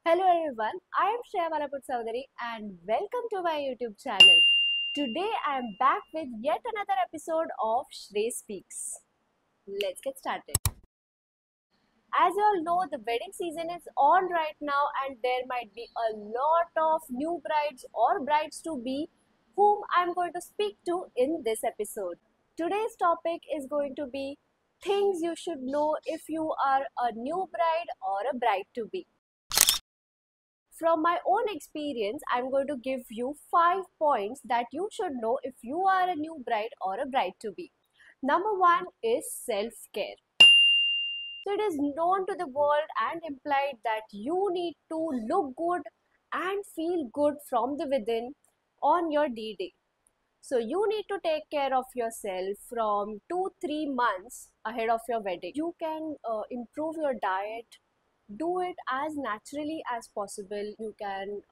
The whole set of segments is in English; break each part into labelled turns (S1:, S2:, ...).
S1: Hello everyone, I am Shreya Malapur Saudari and welcome to my YouTube channel. Today I am back with yet another episode of Shrey Speaks. Let's get started. As you all know, the wedding season is on right now and there might be a lot of new brides or brides to be whom I am going to speak to in this episode. Today's topic is going to be things you should know if you are a new bride or a bride to be. From my own experience, I'm going to give you 5 points that you should know if you are a new bride or a bride to be. Number one is self care. So, it is known to the world and implied that you need to look good and feel good from the within on your D Day. So, you need to take care of yourself from 2 3 months ahead of your wedding. You can improve your diet, do it as naturally as possible. You can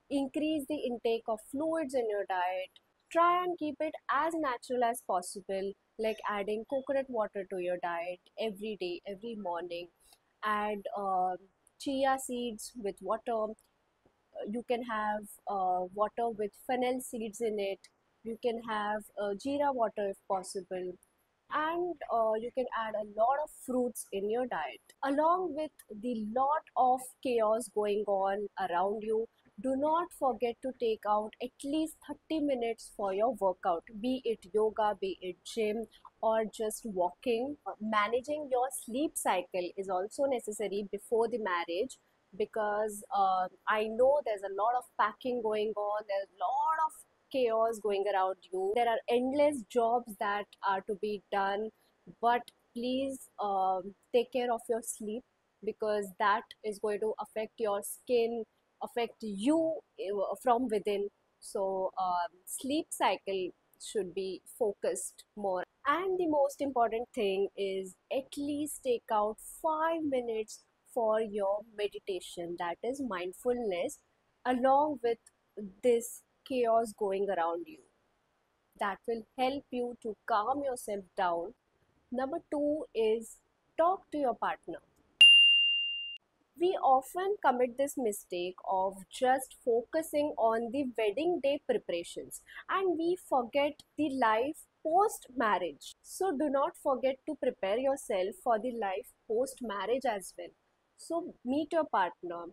S1: increase the intake of fluids in your diet. Try and keep it as natural as possible, like adding coconut water to your diet every day, every morning. Add chia seeds with water. You can have water with fennel seeds in it. You can have jeera water if possible, and you can add a lot of fruits in your diet. Along with the lot of chaos going on around you, do not forget to take out at least 30 minutes for your workout, be it yoga, be it gym, or just walking. Managing your sleep cycle is also necessary before the marriage, because I know there's a lot of packing going on, there's a lot of chaos going around you. There are endless jobs that are to be done, but please take care of your sleep, because that is going to affect your skin, affect you from within. So, sleep cycle should be focused more. And the most important thing is at least take out 5 minutes for your meditation, that is mindfulness, along with this chaos going around you. That will help you to calm yourself down. Number two is talk to your partner. We often commit this mistake of just focusing on the wedding day preparations and we forget the life post marriage. So, do not forget to prepare yourself for the life post marriage as well. So, meet your partner,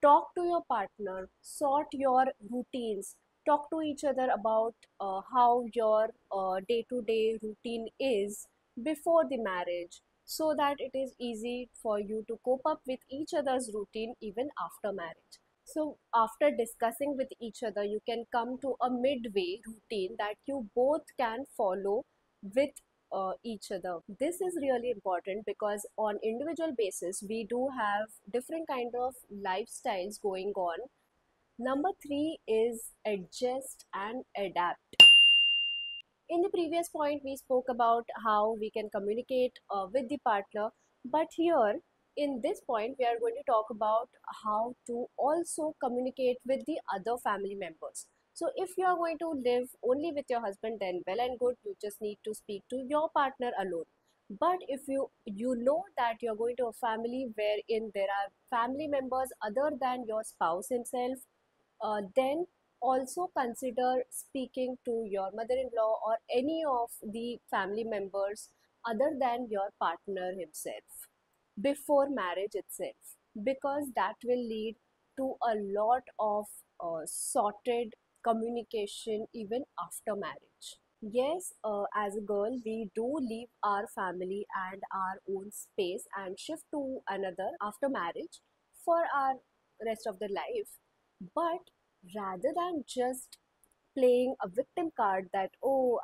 S1: talk to your partner, sort your routines, talk to each other about how your day to day routine is before the marriage, so that it is easy for you to cope up with each other's routine even after marriage. So, after discussing with each other, you can come to a midway routine that you both can follow with each other. This is really important because on individual basis we do have different kind of lifestyles going on. Number three is adjust and adapt. In the previous point, we spoke about how we can communicate with the partner, but here in this point, we are going to talk about how to also communicate with the other family members. So, if you are going to live only with your husband, then well and good, you just need to speak to your partner alone. But if you know that you're going to a family wherein there are family members other than your spouse himself, then also consider speaking to your mother-in-law or any of the family members other than your partner himself before marriage itself, because that will lead to a lot of sorted communication even after marriage. Yes, as a girl, we do leave our family and our own space and shift to another after marriage for our rest of the life. But rather than just playing a victim card that, oh,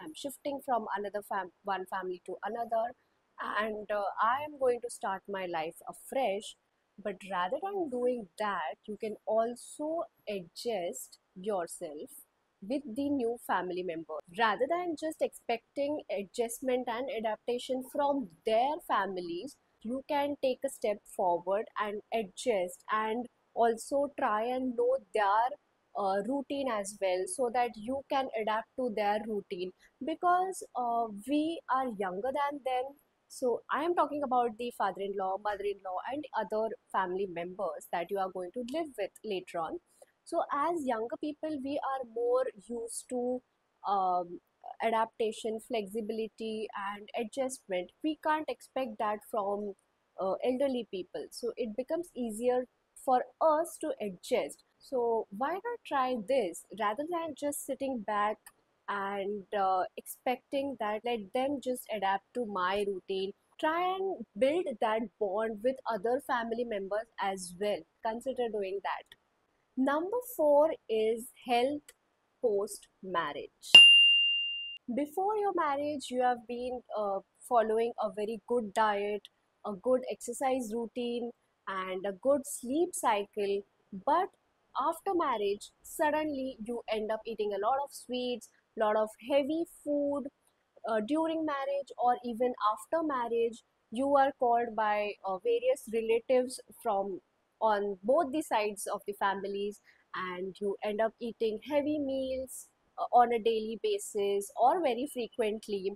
S1: I'm shifting from one family to another, and I am going to start my life afresh. But rather than doing that, you can also adjust yourself with the new family member. Rather than just expecting adjustment and adaptation from their families, you can take a step forward and adjust and also try and know their routine as well, so that you can adapt to their routine, because we are younger than them. So I am talking about the father-in-law, mother-in-law, and other family members that you are going to live with later on. So as younger people, we are more used to um, adaptation, flexibility, and adjustment. We can't expect that from elderly people. So it becomes easier for us to adjust. So why not try this rather than just sitting back and expecting that let them just adapt to my routine? Try and build that bond with other family members as well. Consider doing that. Number 4 is health post marriage. Before your marriage, you have been following a very good diet, a good exercise routine, and a good sleep cycle. But after marriage, suddenly you end up eating a lot of sweets, lot of heavy food, during marriage or even after marriage. You are called by various relatives from on both the sides of the families, and you end up eating heavy meals on a daily basis or very frequently,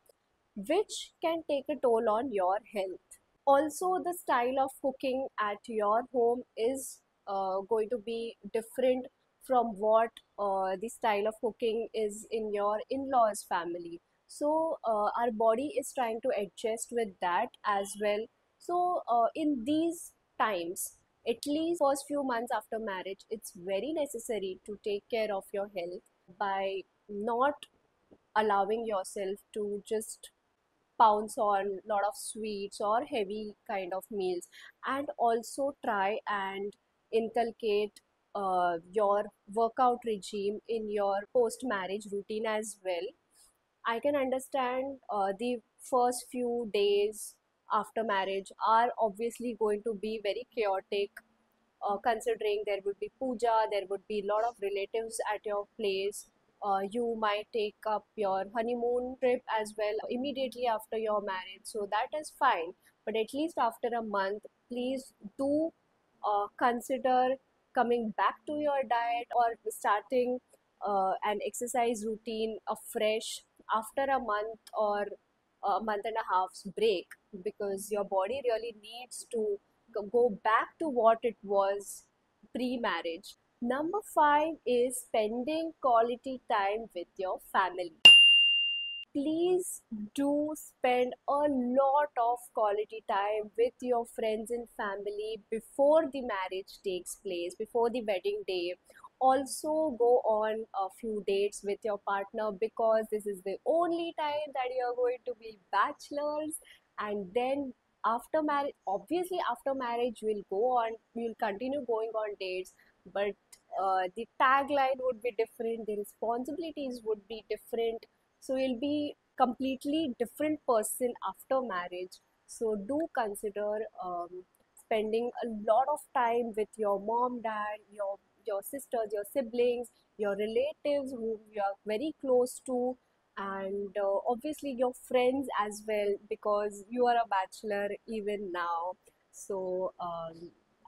S1: which can take a toll on your health. Also, the style of cooking at your home is going to be different from what the style of cooking is in your in-laws family. So our body is trying to adjust with that as well. So in these times, at least first few months after marriage, it's very necessary to take care of your health by not allowing yourself to just pounce on a lot of sweets or heavy kind of meals, and also try and inculcate your workout regime in your post marriage routine as well. I can understand the first few days after marriage are obviously going to be very chaotic, considering there would be puja, there would be a lot of relatives at your place. You might take up your honeymoon trip as well immediately after your marriage, so that is fine. But at least after a month, please do consider coming back to your diet or starting an exercise routine afresh after a month or a month and a half's break, because your body really needs to go back to what it was pre-marriage. Number 5 is spending quality time with your family. Please do spend a lot of quality time with your friends and family before the marriage takes place, before the wedding day. Also go on a few dates with your partner, because this is the only time that you are going to be bachelors. And then after marriage, obviously after marriage you will go on, you will continue going on dates, but the tagline would be different, the responsibilities would be different, so you'll be completely different person after marriage. So do consider spending a lot of time with your mom, dad, your sisters, your siblings, your relatives whom you are very close to, and obviously your friends as well, because you are a bachelor even now. So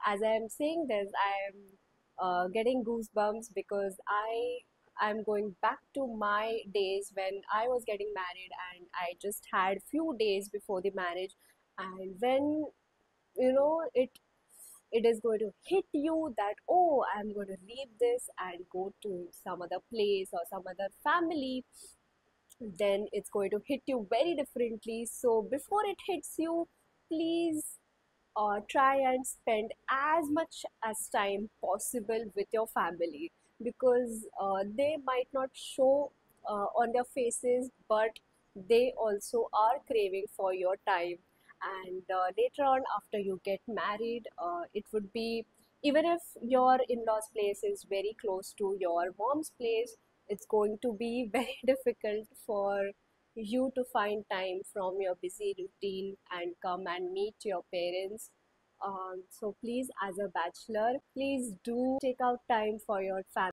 S1: as I am saying this, I am getting goosebumps, because I'm going back to my days when I was getting married, and I just had few days before the marriage. And when it is going to hit you that, oh, I'm going to leave this and go to some other place or some other family, then it's going to hit you very differently. So before it hits you, please try and spend as much as time possible with your family, because they might not show on their faces, but they also are craving for your time. And later on after you get married, it would be, even if your in-laws place is very close to your mom's place, it's going to be very difficult for you to find time from your busy routine and come and meet your parents. So please, as a bachelor, please do take out time for your family.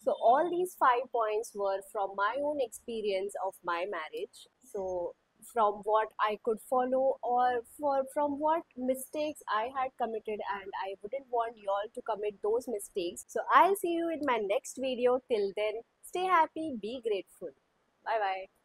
S1: So all these 5 points were from my own experience of my marriage. So from what I could follow, or from what mistakes I had committed, and I wouldn't want y'all to commit those mistakes. So I'll see you in my next video. Till then, stay happy, be grateful. Bye bye.